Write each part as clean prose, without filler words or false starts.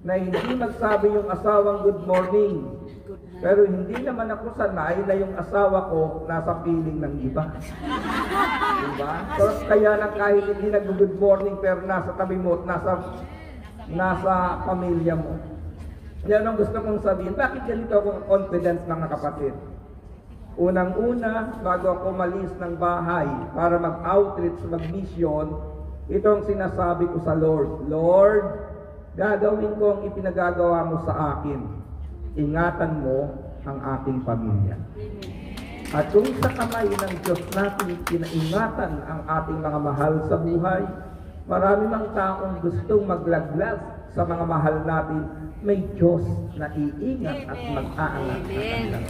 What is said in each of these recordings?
na hindi magsabi yung asawang good morning. Pero hindi naman ako sanay na yung asawa ko nasa piling ng iba. Diba? So, kaya lang kahit hindi nag-good morning pero nasa tabi mo at nasa pamilya mo. Yan ang gusto kong sabihin. Bakit ganito akong confident, mga kapatid? Unang-una, bago ako malis ng bahay para mag-outreach, mag-mission, itong sinasabi ko sa Lord, Lord, gagawin ko ang ipinagagawa mo sa akin. Ingatan mo ang ating pamilya. At kung sa kamay ng Diyos natin pinaingatan ang ating mga mahal sa buhay, marami mang taong gustong maglaglag sa mga mahal natin, may Diyos na iingat at mag-aangat sa kanilang.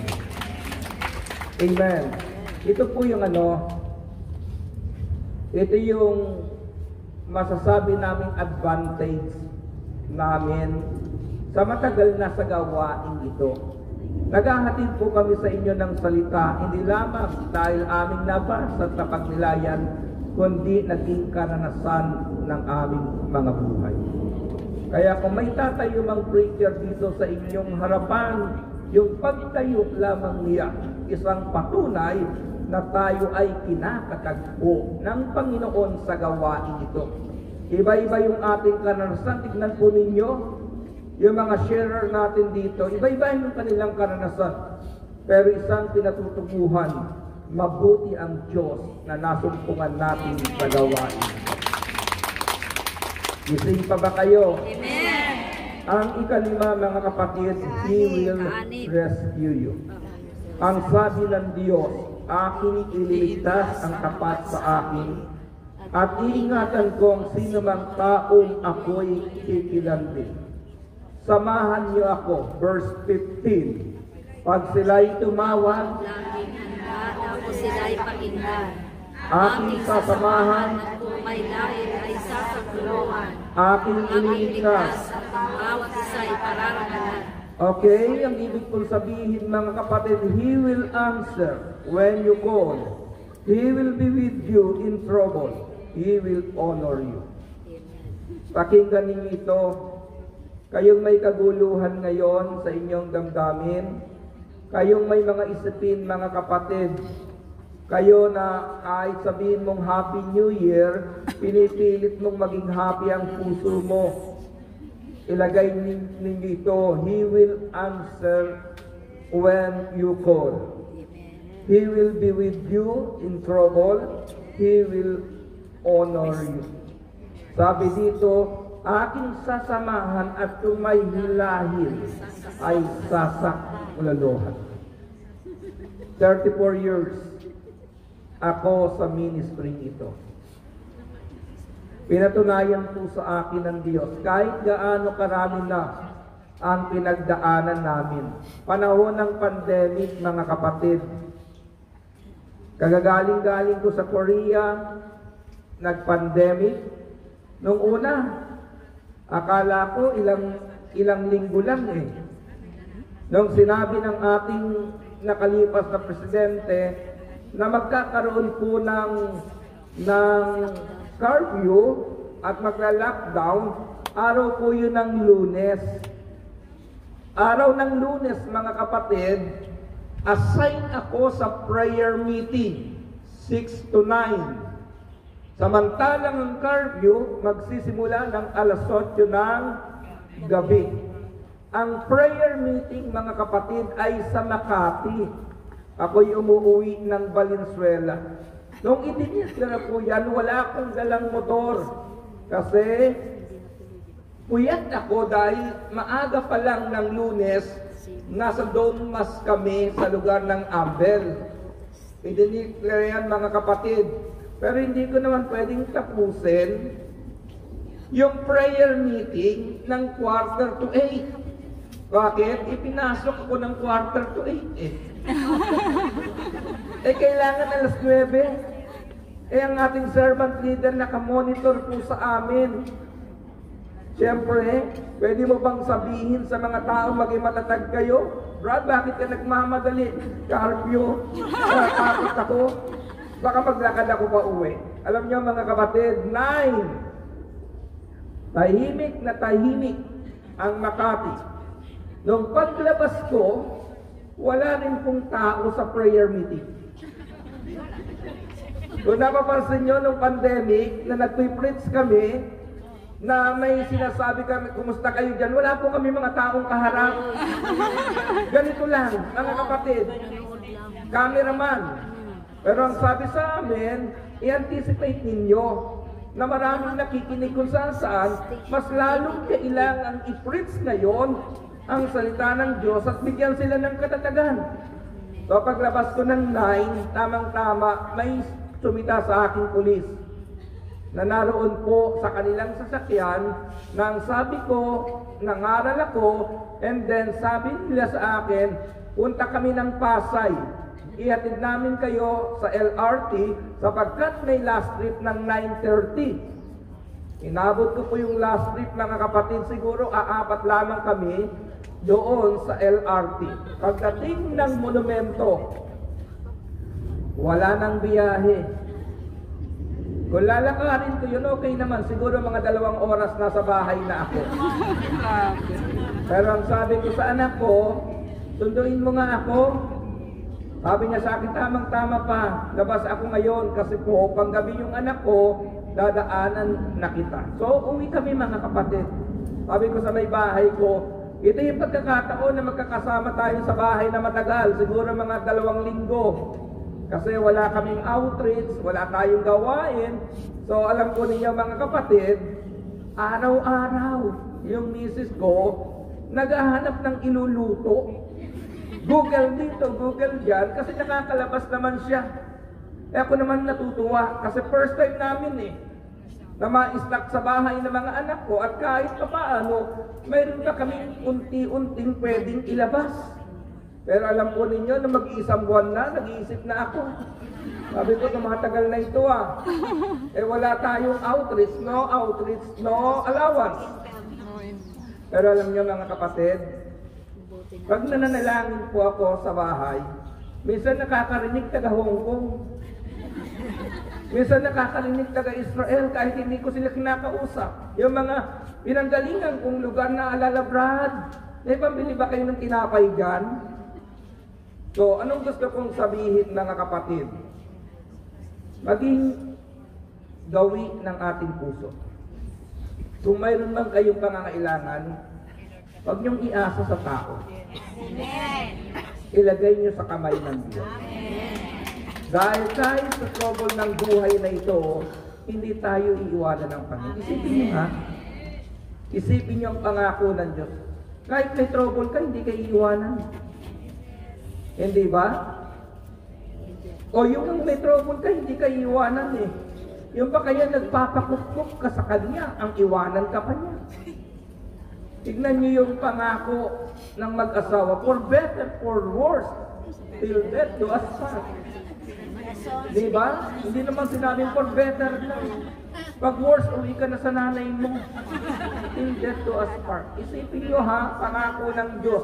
Amen. Ito po yung ito yung masasabi naming advantage namin sa matagal na sa gawain ito. Naghahatid po kami sa inyo ng salita, hindi lamang dahil aming nabasa sa pagnilayan, kundi naging karanasan ng aming mga buhay. Kaya kung may tatayo mang preacher dito sa inyong harapan, yung pagtayo lamang niya, isang patunay na tayo ay kinakatagpo ng Panginoon sa gawain ito. Iba-iba yung ating karanasan. Tignan po ninyo, yung mga sharer natin dito, iba-iba yung kanilang karanasan. Pero isang pinatutubuhan, mabuti ang Diyos na nasumpungan natin sa gawain. Gising pa ba kayo? Amen! Ang ikalima, mga kapatid, He will rescue you. Ang sabi ng Diyos, aking ililigtas ang tapat sa akin, at iingatan ko ang sino mang taong ako'y kikilantin. Samahan niyo ako, verse 15. Pag sila'y tumawag, Laging handa na ako sila'y pakinggan. aking sasamahan, At kung may dahil ay sasakuluhan. aking Aking ililigtas. ligtas at ang bawat isa'y pararangalan. Okay, ang ibig kong sabihin, mga kapatid, He will answer when you call. He will be with you in trouble. He will honor you. Pakinggan ninyo ito. Kayong may kaguluhan ngayon sa inyong damdamin, kayong may mga isipin, mga kapatid, kayo na kahit sabihin mong Happy New Year, pinipilit mong maging happy ang puso mo. Ilagay ninyo ito, He will answer when you call. He will be with you in trouble. He will honor you. Sabi dito, aking sasamahan at kung may hilahin ay sasaklolohan. 34 years ako sa ministry ito. Pinatunayan po sa akin ng Diyos, kahit gaano karami na ang pinagdaanan namin. Panahon ng pandemic, mga kapatid. Kagagaling-galing ko sa Korea, nag-pandemic. Nung una, akala ko ilang linggo lang eh. Nung sinabi ng ating nakalipas na presidente na magkakaroon po ng curfew at magla-lockdown, araw po yun ng Lunes. Araw ng Lunes, mga kapatid, assign ako sa prayer meeting, 6 to 9. Samantalang ang curfew magsisimula ng alas 8 ng gabi. Ang prayer meeting, mga kapatid, ay sa Makati. Ako'y umuwi ng Valenzuela. Nung itinitira po yan, wala akong dalang motor. Kasi puyat ako dahil maaga pa lang ng Lunes, nasa Donmas kami sa lugar ng Ambel. Itinitira yan, mga kapatid. Pero hindi ko naman pwedeng tapusin yung prayer meeting ng 7:45. Bakit? Ipinasok ako ng 7:45 eh. Kailangan alas 9. Ang ating servant leader nakamonitor po sa amin. Siyempre, pwede mo bang sabihin sa mga tao maging matatag kayo? Brad, bakit ka nagmamadali? Curfew? Takot ako? Baka maglakad ako pa uwi. Alam niyo, mga kapatid, 9. Tahimik na tahimik ang Makati. Nung paglabas ko, wala rin pong tao sa prayer meeting. Kung napapansin nyo nung pandemic, na nagpipreach kami, na may sinasabi kami, kumusta kayo dyan? Wala po kami mga taong kaharap. Ganito lang, mga kapatid. Cameraman. Pero ang sabi sa amin, i-anticipate ninyo na maraming nakikinig kung saan, mas lalong kailangang i-preach ngayon ang salita ng Diyos at bigyan sila ng katatagan. So paglabas ko ng 9, tamang-tama, may sumita sa aking pulis na naroon po sa kanilang sasakyan nang sabi ko, nangaral ako, and then sabi nila sa akin, punta kami ng Pasay. Ihatid namin kayo sa LRT sapagkat may last trip ng 9:30. Inabot ko po yung last trip, mga kapatid, siguro aapat lamang kami doon sa LRT. Pagdating ng monumento, wala nang biyahe. Kung lalakarin ko yun, okay naman. Siguro mga 2 oras nasa bahay na ako. Pero ang sabi ko sa anak ko, sunduin mo nga ako. Sabi niya sa akin, tamang-tama pa. Labas ako ngayon kasi po, panggabi yung anak ko, dadaanan na kita. So, uwi kami, mga kapatid. Sabi ko sa may bahay ko, ito yung pagkakataon na magkakasama tayo sa bahay na matagal. Siguro mga 2 linggo. Kasi wala kaming outreach, wala tayong gawain. So, alam ko ninyo, mga kapatid, araw-araw, yung misis ko, naghahanap ng iluluto. Google dito, Google dyan, kasi nakakalabas naman siya. Eh ako naman natutuwa, kasi first time namin na ma-stock sa bahay ng mga anak ko, at kahit pa paano, mayroon pa kami unti-unting pwedeng ilabas. Pero alam po ninyo, na mag-iisang buwan na, nag-iisip na ako. Sabi ko, tumatagal na ito Eh wala tayong outreach, no allowance. Pero alam nyo, mga kapatid, pag nananalangin po ako sa bahay, minsan nakakarinig taga Hong Kong. Minsan nakakarinig taga Israel kahit hindi ko sila kinakausap. Yung mga pinanggalingan kong lugar na alala, Brad, may pambili ba kayo ng tinapay dyan? So, anong gusto kong sabihin, mga kapatid? Maging gawi ng ating puso. Kung mayroon man kayong pangangailangan, huwag niyong iasa sa tao. Ilagay niyo sa kamay ng Diyos. Dahil kahit sa trouble ng buhay na ito, hindi tayo iiwanan ng Panginoon. Isipin niyo Isipin niyo ang pangako ng Diyos. Kahit may trouble ka, hindi ka iiwanan. Hindi ba? O yung may trouble ka, hindi ka iiwanan Yung ba kaya nagpapakukuk ka sa Kanya, ang iwanan ka pa niya. Tignan niyo yung pangako ng mag-asawa, for better, for worse, till death do us part. Di ba? Hindi naman sinabing for better lang. Pag worse, uwi ka na sa nanay mo. Till death do us part. Isipin niyo pangako ng Diyos.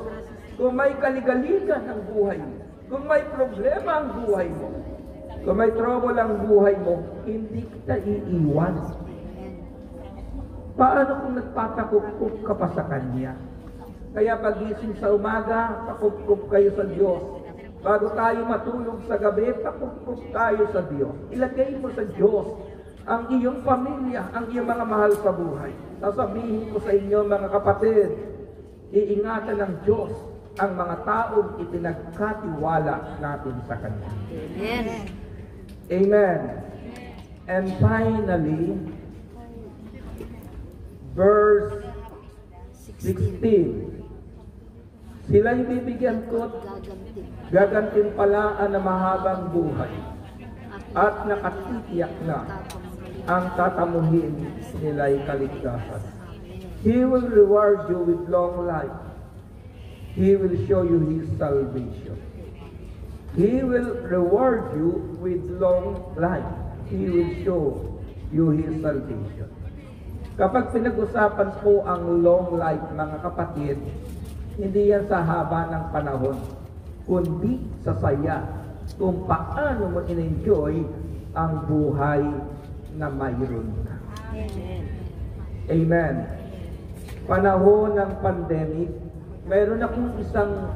Kung may kaligaligan ang buhay mo, kung may problema ang buhay mo, kung may trouble ang buhay mo, hindi kita iiwan. Paano kung nagpapakupkup ka pa sa Kanya? Kaya pagising sa umaga, pakupkup kayo sa Diyos. Bago tayo matulog sa gabi, pakupkup tayo sa Diyos. Ilagay mo sa Diyos ang iyong pamilya, ang iyong mga mahal sa buhay. Sasabihin ko sa inyo, mga kapatid, iingatan ng Diyos ang mga taong ipinagkatiwala natin sa Kanya. Amen. Amen. And finally, verse 16. Sila'y bibigyan ko't gagantimpalaan na mahabang buhay at nakatitiyak na ang tatamuhin nila'y kaligtasan. He will reward you with long life. He will show you His salvation. He will reward you with long life. He will show you His salvation. Kapag pinag-usapan po ang long life, mga kapatid, hindi yan sa haba ng panahon, kundi sa saya kung paano mo in-enjoy ang buhay na mayroon ka. Amen. Panahon ng pandemic, mayroon akong isang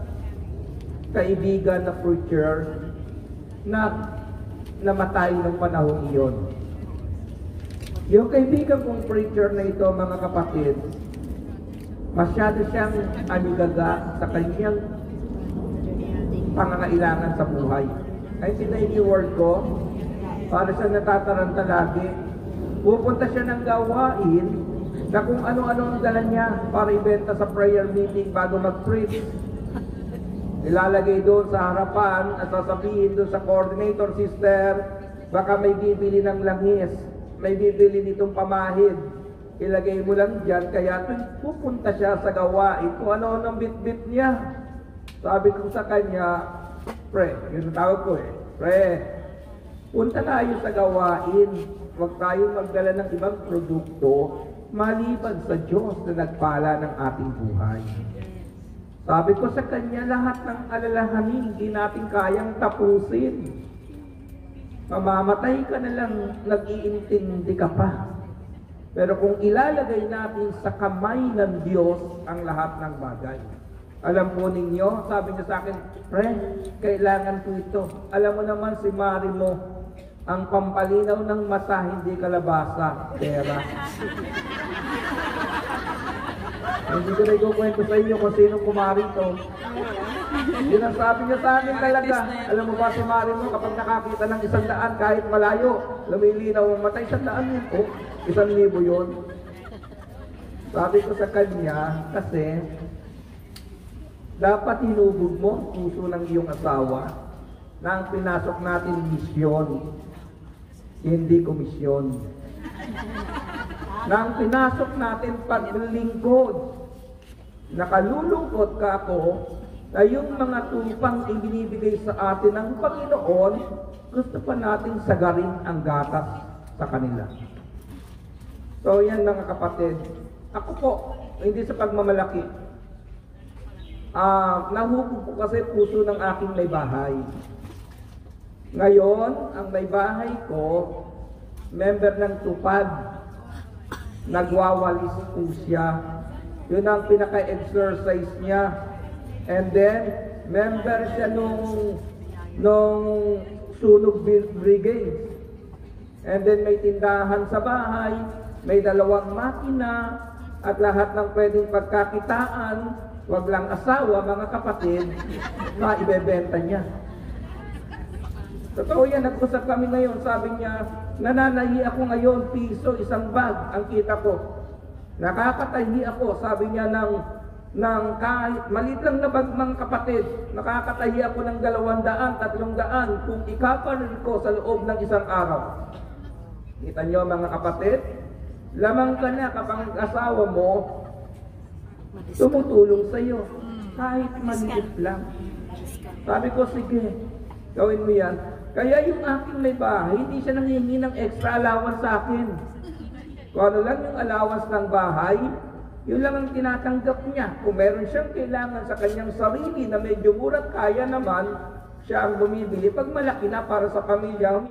kaibigan na preacher na namatay ng panahon iyon. Yung kaibigan kong preacher na ito, mga kapatid, masyado siyang anigaga sa kanyang pangangailangan sa buhay. Ay tinay yung word ko, para siya natataranta lagi. Pupunta siya ng gawain na kung ano-ano ang dala niya para ibenta sa prayer meeting bago mag-preach. Ilalagay doon sa harapan at sasabihin doon sa coordinator, sister, baka may bibili ng langis, may bibili nitong pamahid. Ilagay mo lang dyan, kaya pupunta siya sa gawain kung ano-ano ang bit-bit niya. Sabi ko sa kanya, pre, yun ang tawag ko pre, punta tayo sa gawain, huwag tayong magdala ng ibang produkto maliban sa Diyos na nagpala ng ating buhay. Sabi ko sa kanya, lahat ng alalahanin hindi natin kayang tapusin. Mamamatay ka na lang, nag-iintindi ka pa. Pero kung ilalagay natin sa kamay ng Diyos ang lahat ng bagay. Alam po ninyo, sabi niya sa akin, pre, kailangan ko ito. Alam mo naman si Mari mo, ang pampalinaw ng mata, hindi kalabasa, pera. Hindi ko na ikukwento sa inyo kung sinong kumari ito. Yun ang sabi niya sa akin talaga. Alam mo ba si Mari mo, kapag nakakita ng 100 kahit malayo, lumilinaw ang mata, 100 yun. Oh, 1,000 yun. Sabi ko sa kanya, kasi dapat hinubog mo ang puso ng iyong asawa na ang pinasok natin misyon, hindi komisyon. Na ang pinasok natin paglingkod. Nakalulungkot ka ako na yung mga tupang ibinibigay sa atin ng Panginoon, gusto pa natin sagarin ang gatas sa kanila. So yan mga kapatid, ako po, hindi sa pagmamalaki, nahubog ko kasi puso ng aking may bahay. Ngayon, ang may bahay ko, member ng Tupad, nagwawalis po siya. Yun ang pinaka-exercise niya. And then, member siya nung sunog brigade. And then may tindahan sa bahay, may 2 makina, at lahat ng pwedeng pagkakitaan, wag lang asawa, mga kapatid, na ibebenta niya. Totoo yan, nag-usap kami ngayon, sabi niya, nananahi ako ngayon, piso, 1 bag ang kita ko. Nakakatahi ako, sabi niya, ng kahit maliit lang na bag, mga kapatid, nakakatahi ako ng 200, 300 kung ikaparin ko sa loob ng 1 araw. Kita niyo mga kapatid, lamang ka na kapag asawa mo, tumutulong sa iyo, kahit maliit lang. Sabi ko, sige, gawin mo yan. Kaya yung aking may bahay, hindi siya nanghihingi ng extra allowance sa akin. Kung ano lang yung allowance ng bahay, yun lang ang tinatanggap niya. Kung meron siyang kailangan sa kanyang sarili na medyo mura, kaya naman siya ang bumibili. Pag malaki na para sa pamilya,